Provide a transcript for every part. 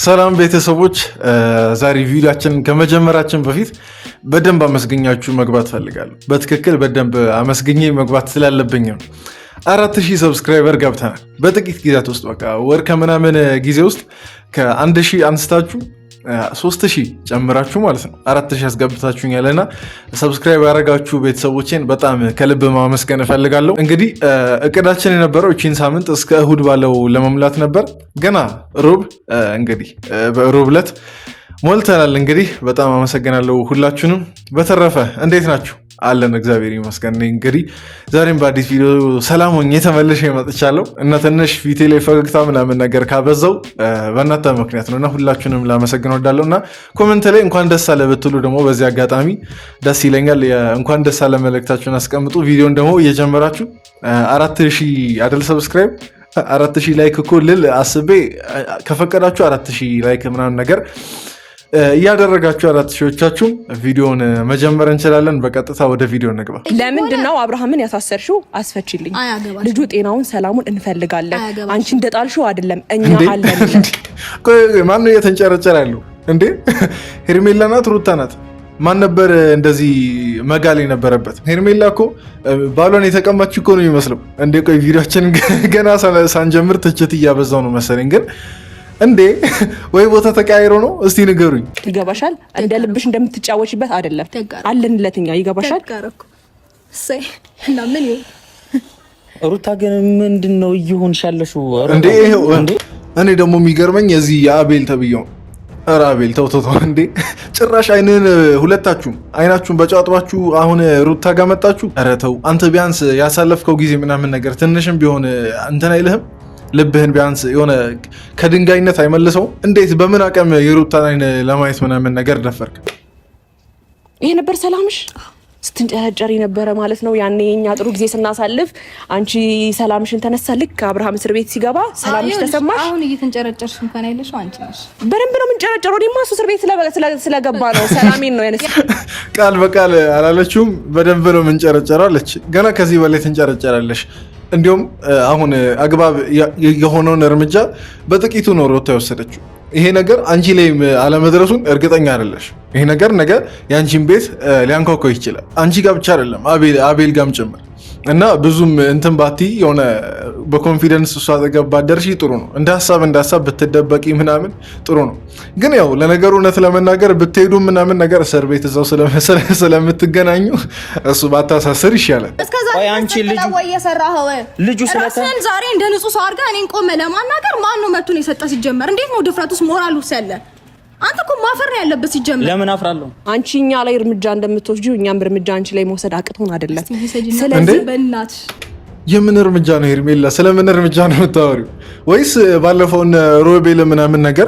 ሰላም ቤተሰቦች ዛሬ ቪዲዮአችንን ከመጀመራችን በፊት በደንብ አመስገኛችሁ መግባት ፈልጋለሁ። በትክክል በደንብ አመስገኘ መግባት ስላለብኝ ነው። 4000 ሰብስክራይበር ገብተናል በጥቂት ጊዜያት ውስጥ በቃ ወር ከምናምን ጊዜ ውስጥ ከ1000 አንስታችሁ 3000 ጨምራችሁ ማለት ነው 4000 አስገብታችሁኛልና ሰብስክራይብ ያደረጋችሁ ቤተሰቦቼን በጣም ከልብ ማመስገን እፈልጋለሁ። እንግዲህ እቅዳችን የነበረው እቺን ሳምንት እስከ እሁድ ባለው ለመሙላት ነበር። ገና ሮብ እንግዲህ በሮብ ዕለት ሞልተናል። እንግዲህ በጣም አመሰግናለሁ ሁላችሁንም። በተረፈ እንዴት ናችሁ? አለን እግዚአብሔር ይመስገን። እንግዲህ ዛሬም በአዲስ ቪዲዮ ሰላም ሆኜ ተመልሼ መጥቻለሁ እና ትንሽ ፊቴ ላይ ፈገግታ ምናምን ነገር ካበዛው በእናንተ ምክንያት ነው እና ሁላችሁንም ላመሰግን ወዳለሁ እና ኮመንት ላይ እንኳን ደስ አለ ብትሉ ደግሞ በዚህ አጋጣሚ ደስ ይለኛል። እንኳን ደስ አለ መልእክታችሁን አስቀምጡ። ቪዲዮን ደግሞ እየጀመራችሁ 4000 አደል ሰብስክራይብ 4000 ላይክ እኮ ልል አስቤ ከፈቀዳችሁ 4000 ላይክ ምናምን ነገር እያደረጋችሁ 4000ዎቻችሁም ቪዲዮን መጀመር እንችላለን። በቀጥታ ወደ ቪዲዮ እንግባ። ለምንድን ነው አብርሃምን ያሳሰርሽው? አስፈችልኝ። ልጁ ጤናውን ሰላሙን እንፈልጋለን። አንቺ እንደጣልሽው አይደለም እኛ አለን። ማን ነው እየተንጨረጨረ ያለው እንዴ? ሄርሜላ ናት? ሩታ ናት? ማን ነበር እንደዚህ መጋል የነበረበት? ሄርሜላ እኮ ባሏን የተቀማች እኮ ነው የሚመስለው እንዴ። ቆይ ቪዲዮችን ገና ሳንጀምር ትችት እያበዛው ነው መሰለኝ ግን እንዴ ወይ ቦታ ተቀያይሮ ነው? እስቲ ንገሩኝ። ይገባሻል? እንደ ልብሽ እንደምትጫወችበት አይደለም አለንለትኛ። ይገባሻል? ሩታ ግን ምንድነው እየሆንሽ ያለሽው እንዴ? እኔ ደግሞ የሚገርመኝ የዚህ የአቤል ተብየው ኧረ አቤል ተው እንዴ! ጭራሽ ሁለታችሁም አይናችሁን በጫጥባችሁ አሁን ሩታ ጋር መጣችሁ። ኧረ ተው አንተ ቢያንስ ያሳለፍከው ጊዜ ምናምን ነገር ትንሽም ቢሆን እንትን አይልህም? ልብህን ቢያንስ የሆነ ከድንጋይነት አይመልሰው? እንዴት በምን አቅም የሩታን አይን ለማየት ምናምን ነገር ደፈርክ? ይሄ ነበር ሰላምሽ? ስትንጨረጨሪ ነበረ ማለት ነው ያኔ እኛ ጥሩ ጊዜ ስናሳልፍ አንቺ ሰላምሽን ተነሳ። ልክ አብርሃም እስር ቤት ሲገባ ሰላምሽ ተሰማሽ? አሁን እየተንጨረጨርሽ እንኳን አይለሽው አንቺ ነሽ። በደንብ ነው የምንጨረጨረው። እኔማ እሱ እስር ቤት ስለገባ ነው ሰላሜን ነው ያነሳ። ቃል በቃል አላለችውም። በደንብ ነው የምንጨረጨረው አለች። ገና ከዚህ በላይ ትንጨረጨራለሽ። እንዲሁም አሁን አግባብ የሆነውን እርምጃ በጥቂቱ ነው ሩታ የወሰደችው። ይሄ ነገር አንቺ ላይ አለመድረሱን እርግጠኛ አይደለሽ። ይሄ ነገር ነገ የአንቺን ቤት ሊያንኳኳው ይችላል። አንቺ ጋር ብቻ አይደለም አቤል ጋም ጭምር እና ብዙም እንትን ባቲ የሆነ በኮንፊደንስ እሷ አጠገብ ባደርሺ ጥሩ ነው። እንደ ሀሳብ ብትደበቂ ምናምን ጥሩ ነው። ግን ያው ለነገሩ እውነት ለመናገር ብትሄዱ ምናምን ነገር እስር ቤት እዛው ስለምትገናኙ እሱ ባታሳስር ይሻላል። ወይ አንቺ ልጁ ስለተን ዛሬ እንደ ንጹህ ሰው አድርጋ እኔን ቆመ ለማናገር ማን ነው መቱን የሰጠ? ሲጀመር እንዴት ነው ድፍረቱስ ሞራሉስ ያለ? አንተ እኮ ማፈር ነው ያለበት። ሲጀመር ለምን አፍራለሁ? አንቺ እኛ ላይ እርምጃ እንደምትወስጂው እኛም እርምጃ አንቺ ላይ መውሰድ አቅቶን አይደለም። ስለዚህ በእናትሽ የምን እርምጃ ነው ሄርሜላ? ስለምን እርምጃ ነው የምታወሪው? ወይስ ባለፈውን ሮቤል ምናምን ነገር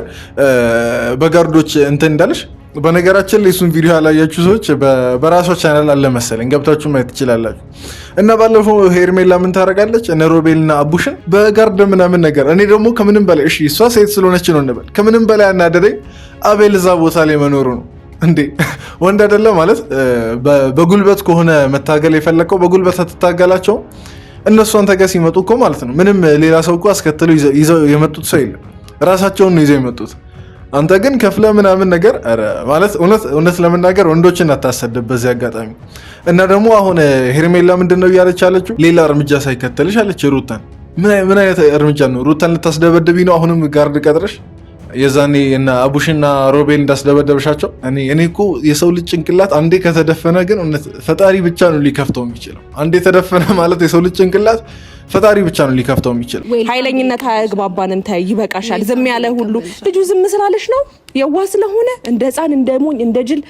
በጋርዶች እንትን እንዳለሽ? በነገራችን ላይ እሱን ቪዲዮ ያላያችሁ ሰዎች በራሷ ቻናል አለ መሰለኝ ገብታችሁ ማየት ትችላላችሁ። እና ባለፈው ሄርሜላ ምን ታደርጋለች? እነ ሮቤልና አቡሽን በጋርድ ምናምን ነገር። እኔ ደግሞ ከምንም በላይ እሺ እሷ ሴት ስለሆነች ነው እንበል፣ ከምንም በላይ አናደደኝ አቤል እዛ ቦታ ላይ መኖሩ ነው። እንዴ ወንድ አይደለ ማለት? በጉልበት ከሆነ መታገል የፈለከው በጉልበት አትታገላቸው። እነሱ አንተ ጋር ሲመጡ እኮ ማለት ነው ምንም ሌላ ሰው እኮ አስከትለው ይዘው የመጡት ሰው የለም፣ ራሳቸውን ነው ይዘው የመጡት። አንተ ግን ከፍለ ምናምን ነገር ማለት እውነት ለመናገር ወንዶችን አታሰደብ በዚህ አጋጣሚ። እና ደግሞ አሁን ሄርሜላ ምንድነው እያለች ያለችው? ሌላ እርምጃ ሳይከተልሽ አለች ሩታን። ምን አይነት እርምጃ ነው? ሩታን ልታስደበድቢ ነው አሁንም ጋርድ ቀጥረሽ? የዛኔ እና አቡሽና ሮቤል እንዳስደበደብሻቸው። እኔ እኮ የሰው ልጅ ጭንቅላት አንዴ ከተደፈነ ግን ፈጣሪ ብቻ ነው ሊከፍተው የሚችለው። አንዴ ተደፈነ ማለት የሰው ልጅ ጭንቅላት ፈጣሪ ብቻ ነው ሊከፍተው የሚችለው። ኃይለኝነት አያግባባንም። ታይ ይበቃሻል። ዝም ያለ ሁሉ ልጁ ዝም ስላለሽ ነው የዋህ ስለሆነ እንደ ሕፃን እንደ ሞኝ እንደ ጅል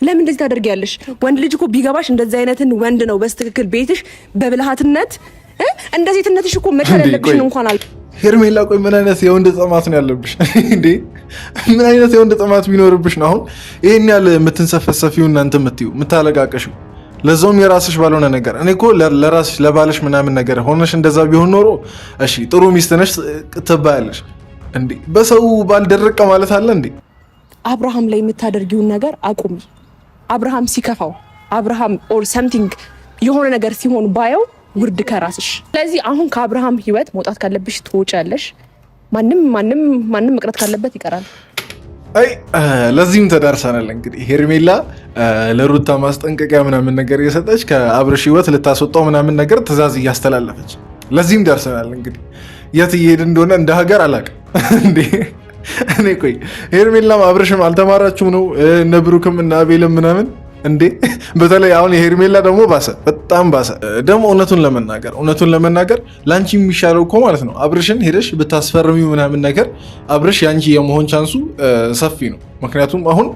ለምን እንደዚህ ታደርጊያለሽ? ወንድ ልጅ እኮ ቢገባሽ እንደዚህ አይነትን ወንድ ነው በስትክክል ቤትሽ በብልሃትነት እንደዚህ ትነትሽ እኮ መተላለቅሽን እንኳን አለ። ሄርሜላ ቆይ ምን አይነት የወንድ ጥማት ነው ያለብሽ እንዴ? ምን አይነት የወንድ ጥማት ቢኖርብሽ ነው አሁን ይሄን ያለ የምትንሰፈሰፊው እናንተ የምታለቃቀሽው? ለዛውም የራስሽ ባልሆነ ነገር። እኔ እኮ ለራስሽ ለባልሽ ምናምን ነገር ሆነሽ እንደዛ ቢሆን ኖሮ እሺ ጥሩ ሚስት ነሽ ትባያለሽ እንዴ። በሰው ባልደረቀ ማለት አለ እንዴ? አብርሃም ላይ የምታደርጊውን ነገር አቁሚ። አብርሃም ሲከፋው አብርሃም ኦር ሰምቲንግ የሆነ ነገር ሲሆን ባየው ውርድ ከራስሽ። ስለዚህ አሁን ከአብርሃም ህይወት መውጣት ካለብሽ ትወጫለሽ። ማንም መቅረት ካለበት ይቀራል። አይ ለዚህም ተዳርሰናል። እንግዲህ ሄርሜላ ለሩታ ማስጠንቀቂያ ምናምን ነገር እየሰጠች ከአብርሽ ህይወት ልታስወጣው ምናምን ነገር ትዕዛዝ እያስተላለፈች ለዚህም ደርሰናል። እንግዲህ የት እየሄድ እንደሆነ እንደ ሀገር አላውቅም እንዴ። እኔ ቆይ ሄርሜላም አብርሽም አልተማራችሁም ነው እነ ብሩክም እና አቤልም ምናምን እንዴ? በተለይ አሁን የሄርሜላ ደግሞ ባሰ፣ በጣም ባሰ። ደግሞ እውነቱን ለመናገር ላንቺ የሚሻለው እኮ ማለት ነው አብርሽን ሄደሽ ብታስፈርሚው ምናምን ነገር አብርሽ ያንቺ የመሆን ቻንሱ ሰፊ ነው። ምክንያቱም አሁን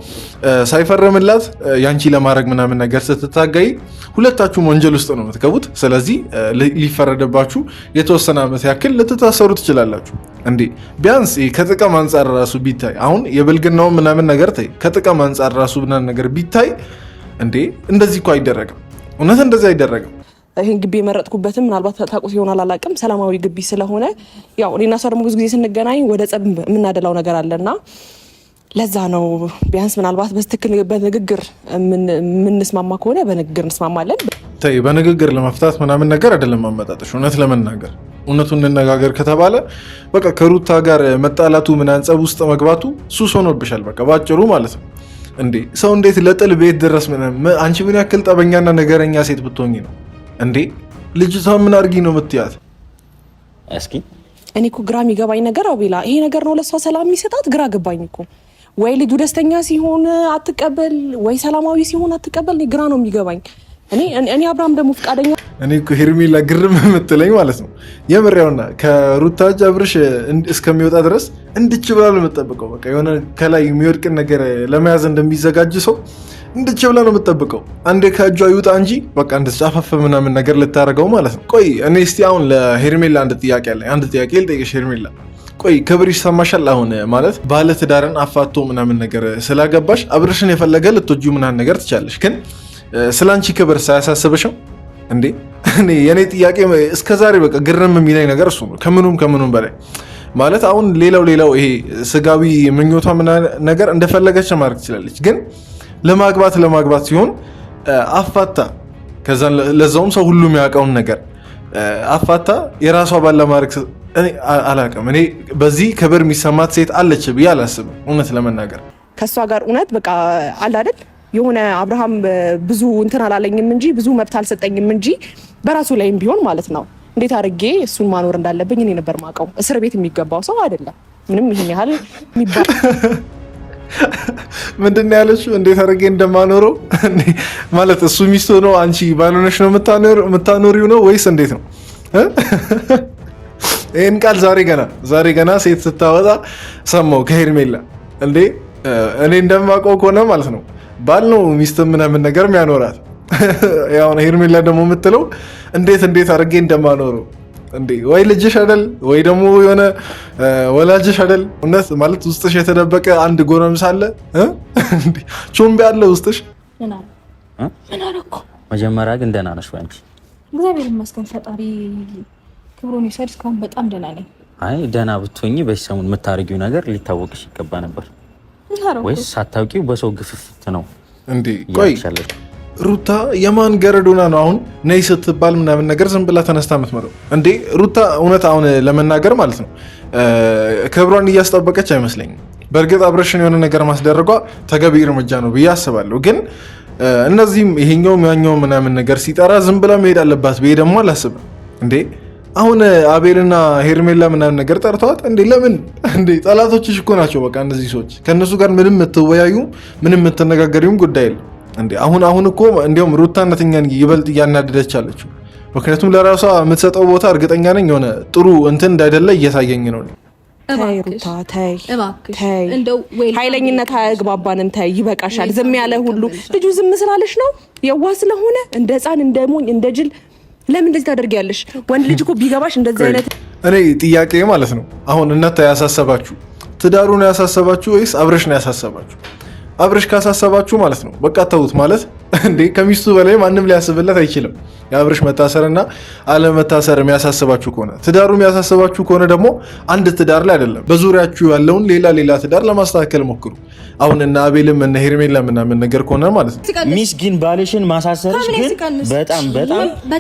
ሳይፈረምላት ያንቺ ለማድረግ ምናምን ነገር ስትታገይ ሁለታችሁም ወንጀል ውስጥ ነው የምትገቡት። ስለዚህ ሊፈረደባችሁ የተወሰነ ዓመት ያክል ልትታሰሩ ትችላላችሁ። እንዴ ቢያንስ ከጥቅም አንጻር ራሱ ቢታይ አሁን የብልግናው ምናምን ነገር ታይ ከጥቅም አንጻር ራሱ ምናምን ነገር ቢታይ እንዴ እንደዚህ እኮ አይደረግም። እውነት እንደዚህ አይደረግም። ይህን ግቢ የመረጥኩበትም ምናልባት ታውቁት ይሆናል አላውቅም፣ ሰላማዊ ግቢ ስለሆነ ያው እኔና እሷ ደግሞ ብዙ ጊዜ ስንገናኝ ወደ ጸብ የምናደላው ነገር አለና ለዛ ነው ቢያንስ ምናልባት በትክክል በንግግር የምንስማማ ከሆነ በንግግር እንስማማለን። ተይ በንግግር ለመፍታት ምናምን ነገር አይደለም አመጣጥሽ። እውነት ለመናገር እውነቱን እንነጋገር ከተባለ በቃ ከሩታ ጋር መጣላቱ ምናምን ጸብ ውስጥ መግባቱ ሱስ ሆኖብሻል። በቃ ባጭሩ ማለት ነው። እንዴ ሰው እንዴት ለጥል ቤት ድረስ አንቺ ምን ያክል ጠበኛና ነገረኛ ሴት ብትሆኚ ነው እንዴ ልጅቷ ምን አድርጊ ነው የምትያት? እስኪ እኔ እኮ ግራ የሚገባኝ ነገር አቤላ፣ ይሄ ነገር ነው ለእሷ ሰላም የሚሰጣት? ግራ ገባኝ እኮ። ወይ ልጁ ደስተኛ ሲሆን አትቀበል፣ ወይ ሰላማዊ ሲሆን አትቀበል። እኔ ግራ ነው የሚገባኝ። እኔ አብርሃም ደግሞ ፈቃደኛ እኔ እኮ ሄርሜላ ግርም የምትለኝ ማለት ነው የምሬውና ከሩታ እጅ አብርሽ እስከሚወጣ ድረስ እንድች ብላ ነው የምጠብቀው። በቃ የሆነ ከላይ የሚወድቅን ነገር ለመያዝ እንደሚዘጋጅ ሰው እንድች ብላ ነው የምጠብቀው። አንዴ ከእጇ ይውጣ እንጂ በቃ እንድትጫፈፍ ምናምን ነገር ልታደርገው ማለት ነው። ቆይ እኔ እስቲ አሁን ለሄርሜላ አንድ ጥያቄ ልጠይቅሽ ሄርሜላ። ቆይ ክብር ይሰማሻል? አሁን ማለት ባለ ትዳርን አፋቶ ምናምን ነገር ስላገባሽ አብርሽን የፈለገ ልትወጂው ምናምን ነገር ትቻለሽ፣ ግን ስላንቺ ክብር ሳያሳስብሽም እንዴ? እኔ የኔ ጥያቄ እስከዛሬ በቃ ግርም የሚለኝ ነገር እሱ ነው ከምኑም በላይ ማለት አሁን ሌላው ይሄ ስጋዊ ምኞቷ ነገር እንደፈለገች ማድረግ ትችላለች፣ ግን ለማግባት ሲሆን አፋታ ከዛ ለዛውም ሰው ሁሉ የሚያውቀውን ነገር አፋታ የራሷ ባል ለማድረግ እኔ አላውቅም። እኔ በዚህ ክብር የሚሰማት ሴት አለች ብዬ አላስብም። እውነት ለመናገር ከእሷ ጋር እውነት በቃ አለ አይደል የሆነ አብርሃም ብዙ እንትን አላለኝም እንጂ ብዙ መብት አልሰጠኝም እንጂ በራሱ ላይም ቢሆን ማለት ነው እንዴት አድርጌ እሱን ማኖር እንዳለብኝ እኔ ነበር ማውቀው። እስር ቤት የሚገባው ሰው አይደለም ምንም ይሄን ያህል የሚባል ምንድን ነው ያለችው? እንዴት አድርጌ እንደማኖረው ማለት እሱ ሚስት ሆኖ አንቺ ባልሆነሽ ነው የምታኖሪው ነው ወይስ እንዴት ነው? ይህን ቃል ዛሬ ገና ሴት ስታወጣ ሰማው ከሄርሜላ። እንዴ እኔ እንደማውቀው ከሆነ ማለት ነው ባል ነው ሚስት ምናምን ነገር የሚያኖራት። ያው ሄርሜላ ደግሞ የምትለው እንዴት አድርጌ እንደማኖረው እንዴ ወይ ልጅሽ አይደል ወይ ደግሞ የሆነ ወላጅሽ አይደል? እውነት ማለት ውስጥሽ የተደበቀ አንድ ጎረምሳ አለ እንዴ? ቾምቤ አለ ውስጥሽ። ምን አደረኩ? መጀመሪያ ግን ደህና ነሽ ወይ አንቺ? እግዚአብሔር ይመስገን ፈጣሪ ክብሩን ይውሰድ። እስካሁን በጣም ደህና ነኝ። አይ ደህና ብትሆኚ በዚህ ሰሞን የምታደርጊው ነገር ሊታወቅሽ ይገባ ነበር። ወይስ ሳታውቂው በሰው ግፍፍት ነው እንዴ? ቆይ ሩታ የማን ገረዶና ነው አሁን ነይ ስትባል ምናምን ነገር ዝም ብላ ተነስታ የምትመጣው እንዴ? ሩታ እውነት አሁን ለመናገር ማለት ነው ክብሯን እያስጠበቀች አይመስለኝም። በእርግጥ አብረሽን የሆነ ነገር ማስደረጓ ተገቢ እርምጃ ነው ብዬ አስባለሁ። ግን እነዚህም ይሄኛውም ያኛው ምናምን ነገር ሲጠራ ዝም ብላ መሄድ አለባት ብዬ ደግሞ አላስብም። እንዴ አሁን አቤልና ሄርሜላ ምናምን ነገር ጠርተዋት እንዴ? ለምን እንዴ? ጠላቶችሽ እኮ ናቸው በቃ እነዚህ ሰዎች። ከእነሱ ጋር ምንም የምትወያዩ ምንም የምትነጋገሪውም ጉዳይ የለም እንዴ? አሁን እኮ እንዲያውም ሩታ እነተኛን ይበልጥ እያናደደች አለችው። ምክንያቱም ለራሷ የምትሰጠው ቦታ እርግጠኛ ነኝ የሆነ ጥሩ እንትን እንዳይደለ እየታየኝ ነው። ተይ ሩታ ተይ፣ ኃይለኝነት አያግባባንም። ተይ ይበቃሻል። ዝም ያለ ሁሉ ልጁ ዝም ስላለሽ ነው የዋህ ስለሆነ እንደ ሕፃን እንደ ሞኝ እንደ ጅል ለምን እንደዚህ ታደርጊያለሽ? ወንድ ልጅ እኮ ቢገባሽ እንደዚህ አይነት እኔ ጥያቄ ማለት ነው አሁን እናንተ ያሳሰባችሁ ትዳሩ ነው ያሳሰባችሁ ወይስ አብረሽ ነው ያሳሰባችሁ? አብረሽ ካሳሰባችሁ ማለት ነው በቃ ተውት። ማለት እንዴ ከሚስቱ በላይ ማንም ሊያስብለት አይችልም። የአብርሽ መታሰርና አለመታሰር የሚያሳስባችሁ ከሆነ ትዳሩ የሚያሳስባችሁ ከሆነ ደግሞ አንድ ትዳር ላይ አይደለም በዙሪያችሁ ያለውን ሌላ ትዳር ለማስተካከል ሞክሩ። አሁን እና አቤልም እና ሄርሜላ ምናምን ነገር ከሆነ ማለት ነው ሚስ ግን ባልሽን ማሳሰርሽ ግን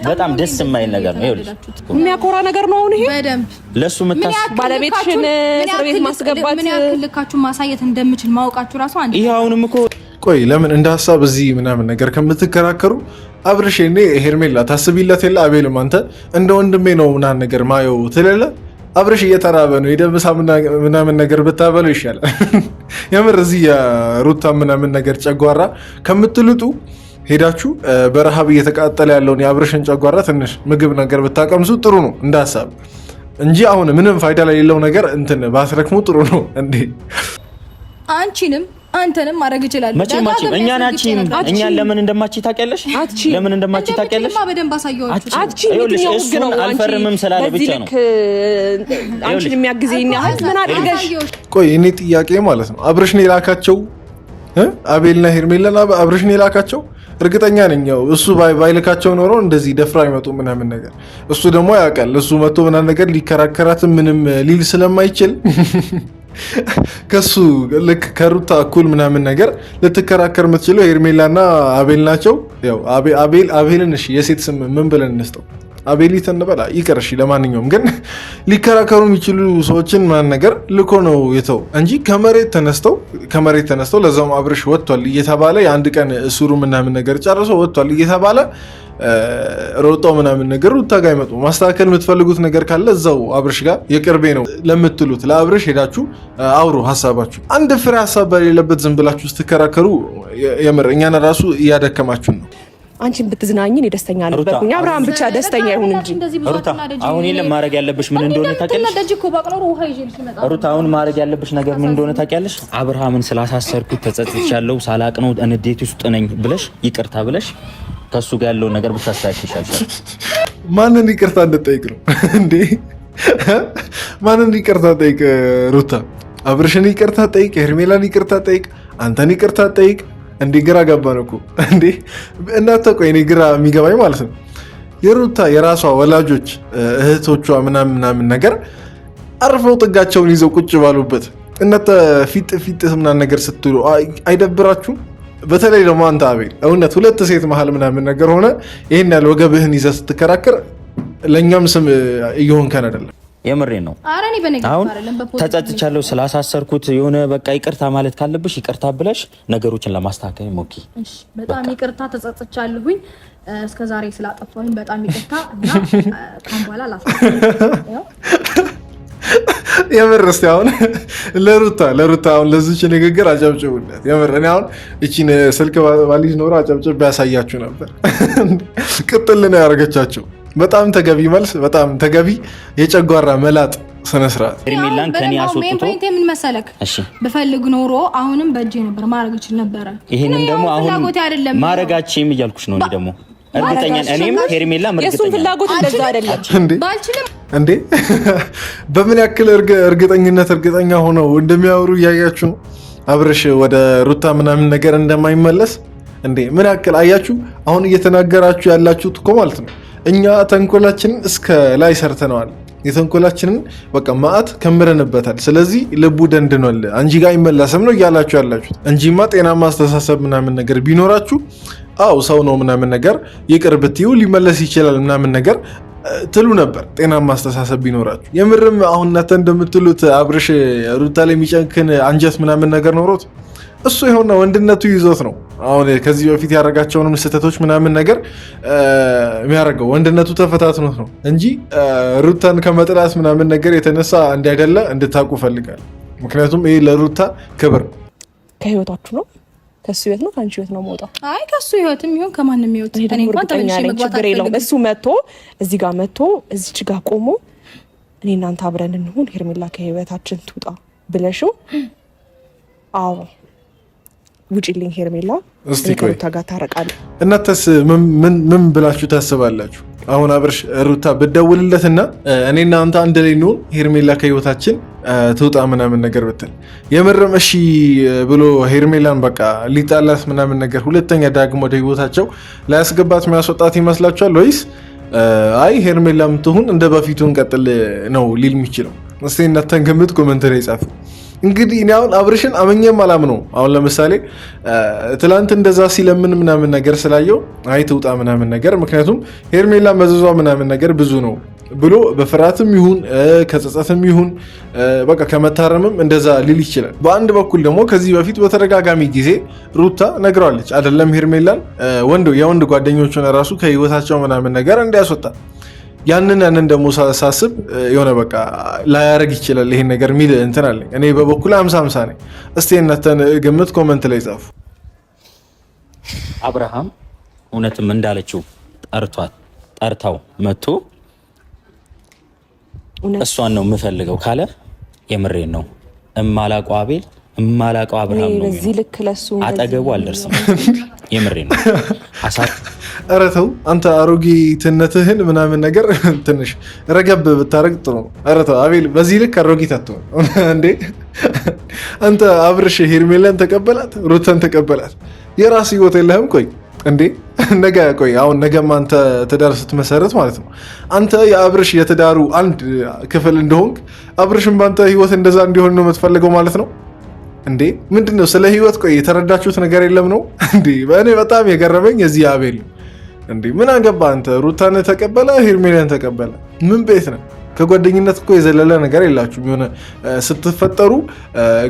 በጣም ደስ የማይል ነገር ነው። ይኸውልሽ የሚያኮራ ነገር ነው። አሁን ይሄ በደንብ ለሱ ባለቤትሽን እስር ቤት ማስገባት ምን ያክል ልካችሁ ማሳየት እንደምችል ማወቃችሁ ራሱ አንድ ይሄ አሁንም እኮ ቆይ ለምን እንደ ሀሳብ እዚህ ምናምን ነገር ከምትከራከሩ አብርሽ እኔ ሄርሜላ ታስቢለት የለ አቤልም አንተ እንደ ወንድሜ ነው ምናምን ነገር ማየው ትለለ አብርሽ እየተራበ ነው የደምሳ ምናምን ነገር ብታበለው ይሻላል። የምር እዚህ የሩታ ምናምን ነገር ጨጓራ ከምትልጡ ሄዳችሁ በረሃብ እየተቃጠለ ያለውን የአብርሽን ጨጓራ ትንሽ ምግብ ነገር ብታቀምሱ ጥሩ ነው እንደ ሀሳብ እንጂ አሁን ምንም ፋይዳ ላይ የሌለው ነገር እንትን ባስረክሙ ጥሩ ነው እንዴ። አንቺንም አንተንም ማድረግ ይችላል። መቼም እኛን ለምን እንደማቺ ታውቂያለሽ? ለምን እንደማቺ ታውቂያለሽ? በደንብ አሳየዋችሁ። ይኸውልሽ እሱን አልፈርምም ስላለ ብቻ ነው አንቺን የሚያግዘኝ ያህል ምን አድርገሽ? ቆይ እኔ ጥያቄ ማለት ነው አብርሽ ነው የላካቸው አቤልና ሄርሜላና አብርሽ ነው የላካቸው? እርግጠኛ ነኝ እሱ ባይልካቸው ኖሮ እንደዚህ ደፍራ አይመጡ ምናምን ነገር። እሱ ደግሞ ያውቃል እሱ መጥቶ ምናምን ነገር ሊከራከራት ምንም ሊል ስለማይችል ከሱ ልክ ከሩታ እኩል ምናምን ነገር ልትከራከር የምትችለው ሄርሜላና አቤል ናቸው። ያው አቤልን እሺ የሴት ስም ምን ብለን እንስጠው? አቤሊት እንበላ ይቅር። እሺ ለማንኛውም ግን ሊከራከሩ የሚችሉ ሰዎችን ማን ነገር ልኮ ነው የተው እንጂ ከመሬት ተነስተው ለዛውም አብርሽ ወጥቷል እየተባለ የአንድ ቀን እስሩ ምናምን ነገር ጨርሶ ወጥቷል እየተባለ ሮጦ ምናምን ነገር ሩታ ጋር ይመጡ። ማስተካከል የምትፈልጉት ነገር ካለ እዛው አብርሽ ጋር የቅርቤ ነው ለምትሉት ለአብርሽ ሄዳችሁ አውሩ ሀሳባችሁ። አንድ ፍሬ ሀሳብ በሌለበት ዝም ብላችሁ ስትከራከሩ የምር እኛን ራሱ እያደከማችሁን ነው። አንቺን ብትዝናኝ እኔ ደስተኛ ነበርኩኝ። አብርሃም ብቻ ደስተኛ ይሁን እንጂ ሩታ አሁን የለም ማድረግ ያለብሽ ምን እንደሆነ ታውቂያለሽ? ሩታ አሁን ማድረግ ያለብሽ ነገር ምን እንደሆነ ታውቂያለሽ? አብርሃምን ስላሳሰርኩት ተጸጽቻለሁ፣ ሳላቅ ነው እንዴት ውስጥ ነኝ ብለሽ ይቅርታ ብለሽ ከሱ ጋር ያለውን ነገር ብታስተካክል ማንን ይቅርታ እንድጠይቅ ነው እንዴ? ማንን ይቅርታ ጠይቅ? ሩታ አብርሽን ይቅርታ ጠይቅ፣ ሄርሜላን ይቅርታ ጠይቅ፣ አንተን ይቅርታ ጠይቅ። እንዴ ግራ ገባን እኮ እንዴ እናንተ። ቆይ እኔ ግራ የሚገባኝ ማለት ነው የሩታ የራሷ ወላጆች እህቶቿ ምናምን ነገር አርፈው ጥጋቸውን ይዘው ቁጭ ባሉበት እናንተ ፊት ምናምን ነገር ስትሉ አይደብራችሁም? በተለይ ደግሞ አንተ አቤል እውነት ሁለት ሴት መሀል ምናምን ነገር ሆነ ይሄን ያለ ወገብህን ይዘህ ስትከራከር ለእኛም ስም እየሆንከን አይደለም። የምሬን ነው። አሁን ተጸጽቻለሁ ስላሳሰርኩት የሆነ በቃ ይቅርታ ማለት ካለብሽ ይቅርታ ብለሽ ነገሮችን ለማስተካከል ሞኪ። እሺ በጣም ይቅርታ ተጸጽቻለሁኝ እስከዛሬ ስላጠፋሁኝ በጣም ይቅርታ እና ካም በኋላ ላሳየው የምር እስቲ አሁን ለሩታ አሁን ለዚች ንግግር አጨብጭቡለት። የምር እኔ አሁን እቺን ስልክ ባሊዝ ኖሮ አጨብጭብ ያሳያችሁ ነበር። ቅጥል ነው ያደረገቻቸው። በጣም ተገቢ መልስ፣ በጣም ተገቢ የጨጓራ መላጥ ስነ ስርዓት። ሄርሜላን ከኔ አስወጥቶ ምን መሰለክ በፈልግ ኖሮ አሁንም በእጄ ነበር ማድረግ ይችል ነበር። ይሄንን ደግሞ አሁን ማድረጋችም እያልኩሽ ነው። እኔ ደግሞ እርግጠኛ እኔም ሄርሜላ የሱን ፍላጎት እንደዛ አይደለም ባልችልም እንዴ በምን ያክል እርግጠኛ ሆነው እንደሚያወሩ እያያችሁ ነው። አብርሽ ወደ ሩታ ምናምን ነገር እንደማይመለስ እንዴ ምን ያክል አያችሁ። አሁን እየተናገራችሁ ያላችሁት እኮ ማለት ነው እኛ ተንኮላችንን እስከ ላይ ሰርተነዋል። የተንኮላችንን በቃ ማአት ከምረንበታል። ስለዚህ ልቡ ደንድኗል አንጂ ጋር አይመለስም ነው እያላችሁ ያላችሁት እንጂማ ጤናማ አስተሳሰብ ምናምን ነገር ቢኖራችሁ አው ሰው ነው ምናምን ነገር ይቅር ብትዩ ሊመለስ ይችላል ምናምን ነገር ትሉ ነበር። ጤናማ አስተሳሰብ ቢኖራችሁ የምርም አሁን እናንተ እንደምትሉት አብርሽ ሩታ ላይ የሚጨንክን አንጀት ምናምን ነገር ኖሮት እሱ የሆነ ወንድነቱ ይዞት ነው አሁን ከዚህ በፊት ያደረጋቸውንም ስህተቶች ምናምን ነገር የሚያደርገው ወንድነቱ ተፈታትኖት ነው እንጂ ሩታን ከመጥላት ምናምን ነገር የተነሳ እንዳይደለ እንድታውቁ ፈልጋለሁ። ምክንያቱም ይሄ ለሩታ ክብር ከህይወታችሁ ነው። ከሱ ህይወት ነው ከአንቺ ህይወት ነው መውጣው። አይ ከሱ ህይወትም ይሁን ከማንም ህይወት እኔ እንኳን ተመልሼ መግባት አልፈልግም። እሱ መጥቶ እዚህ ጋር መጥቶ እዚች ጋር ቆሞ እኔ እናንተ አብረን እንሁን ሄርሜላ ከህይወታችን ትውጣ ብለሽው አዎ ውጪልኝ ሄርሜላ ከሩታ ጋር ታረቃለህ። እናንተስ ምን ብላችሁ ታስባላችሁ? አሁን አብርሽ ሩታ ብደውልለትና እኔና አንተ አንድ ላይ ነው ሄርሜላ ከህይወታችን ትውጣ ምናምን ነገር ብትል የምርም እሺ ብሎ ሄርሜላን በቃ ሊጣላት ምናምን ነገር ሁለተኛ ዳግሞ ወደ ህይወታቸው ላያስገባት የሚያስወጣት ይመስላችኋል ወይስ አይ ሄርሜላም ትሁን እንደ በፊቱ እንቀጥል ነው ሊል የሚችለው? እስቲ እናንተን ግምት ኮሜንት ላይ ጻፉ። እንግዲህ እኔ አሁን አብርሽን አመኘም አላምነው። አሁን ለምሳሌ ትላንት እንደዛ ሲለምን ምናምን ነገር ስላየው አይ ትውጣ ምናምን ነገር ምክንያቱም ሄርሜላ መዘዟ ምናምን ነገር ብዙ ነው ብሎ በፍርሃትም ይሁን ከጸጸትም ይሁን በቃ ከመታረምም እንደዛ ሊል ይችላል። በአንድ በኩል ደግሞ ከዚህ በፊት በተደጋጋሚ ጊዜ ሩታ ነግረዋለች አይደለም ሄርሜላን የወንድ ጓደኞቹን ራሱ ከህይወታቸው ምናምን ነገር እንዲያስወጣ ያንን ደግሞ ሳስብ የሆነ በቃ ላያረግ ይችላል ይሄን ነገር ሚል እንትን አለኝ። እኔ በበኩል 50-50 ነኝ። እስቲ እናንተን ግምት ኮሜንት ላይ ጻፉ። አብርሃም እውነትም እንዳለችው ጠርታው መጥቶ እሷን ነው የምፈልገው ካለ የምሬን ነው እማላቀው አቤል እማላቀው አብርሃም ነው። በዚህ ልክ ለሱ አጠገቡ አልደርስም። የምሬን ነው። ኧረ ተው አንተ አሮጊትነትህን ምናምን ነገር ትንሽ ረገብ ብታረግ ጥሩ ነው። ኧረ ተው አቤል በዚህ ልክ አሮጊት አትሆን እንዴ አንተ። አብርሽ ሄርሜላን ተቀበላት፣ ሩታን ተቀበላት፣ የራስ ህይወት የለህም? ቆይ እንዴ ነገ ቆይ አሁን ነገማ አንተ ትዳር ስትመሰረት ማለት ነው አንተ የአብርሽ የትዳሩ አንድ ክፍል እንደሆንክ አብርሽም በአንተ ህይወት እንደዛ እንዲሆን ነው የምትፈልገው ማለት ነው እንዴ? ምንድነው ስለ ህይወት ቆይ የተረዳችሁት ነገር የለም ነው እንዴ? በእኔ በጣም የገረመኝ የዚህ አቤል ነው እንዴ። ምን አገባ አንተ ሩታን ተቀበለ ሄርሜላን ተቀበለ ምን ቤት ነው? ከጓደኝነት እኮ የዘለለ ነገር የላችሁም። የሆነ ስትፈጠሩ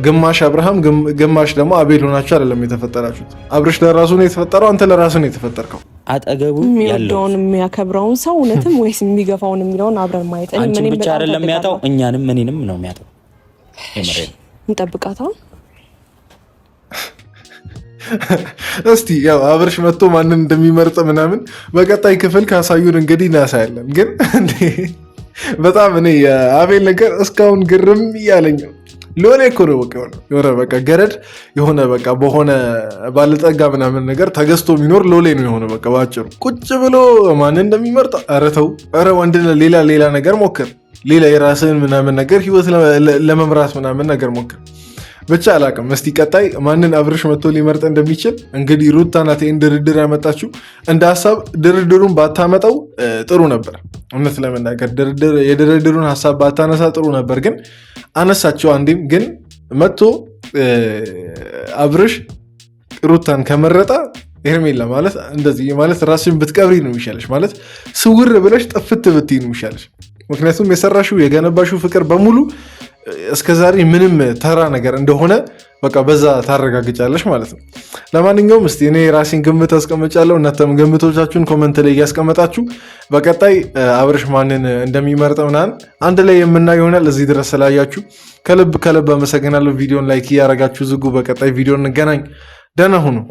ግማሽ አብርሃም ግማሽ ደግሞ አቤል ሆናችሁ አይደለም የተፈጠራችሁት። አብርሽ ለራሱ ነው የተፈጠረው፣ አንተ ለራሱ ነው የተፈጠርከው። አጠገቡ የሚወደውን የሚያከብረውን ሰው እውነትም ወይስ የሚገፋውን የሚለውን አብረን ማየት አንቺን ብቻ አይደለም የሚያጣው እኛንም እኔንም ነው የሚያጣው። እንጠብቃታ እስቲ ያው አብርሽ መጥቶ ማንን እንደሚመርጥ ምናምን በቀጣይ ክፍል ካሳዩን እንግዲህ እናሳያለን። ግን በጣም እኔ የአቤል ነገር እስካሁን ግርም እያለኝ ነው። ሎሌ እኮ ነው በቃ የሆነ በቃ ገረድ የሆነ በቃ በሆነ ባለጠጋ ምናምን ነገር ተገዝቶ የሚኖር ሎሌ ነው የሆነ በቃ ባጭሩ ቁጭ ብሎ ማንን እንደሚመርጥ ኧረ ተው። ኧረ ወንድ ሌላ ነገር ሞክር፣ ሌላ የራስህን ምናምን ነገር ህይወት ለመምራት ምናምን ነገር ሞክር። ብቻ አላቅም። እስቲ ቀጣይ ማንን አብርሽ መጥቶ ሊመርጥ እንደሚችል እንግዲህ ሩታ ናት ይህን ድርድር ያመጣችው። እንደ ሀሳብ ድርድሩን ባታመጣው ጥሩ ነበር። እውነት ለመናገር የድርድሩን ሀሳብ ባታነሳ ጥሩ ነበር፣ ግን አነሳቸው አንዴም። ግን መጥቶ አብርሽ ሩታን ከመረጣ ሄርሜላ ማለት እንደዚህ ማለት ራስሽን ብትቀብሪ ነው የሚሻለሽ። ማለት ስውር ብለሽ ጥፍት ብትይ ነው የሚሻለሽ። ምክንያቱም የሰራሽው የገነባሽው ፍቅር በሙሉ እስከዛሬ ምንም ተራ ነገር እንደሆነ በቃ በዛ ታረጋግጫለሽ ማለት ነው። ለማንኛውም እስቲ እኔ ራሴን ግምት አስቀምጫለሁ። እናንተም ግምቶቻችሁን ኮመንት ላይ እያስቀመጣችሁ በቀጣይ አብርሽ ማንን እንደሚመርጥ ምናምን አንድ ላይ የምናየው ይሆናል። እዚህ ድረስ ስላያችሁ ከልብ አመሰግናለሁ። ቪዲዮን ላይክ እያረጋችሁ ዝጉ። በቀጣይ ቪዲዮ እንገናኝ። ደህና ሁኑ።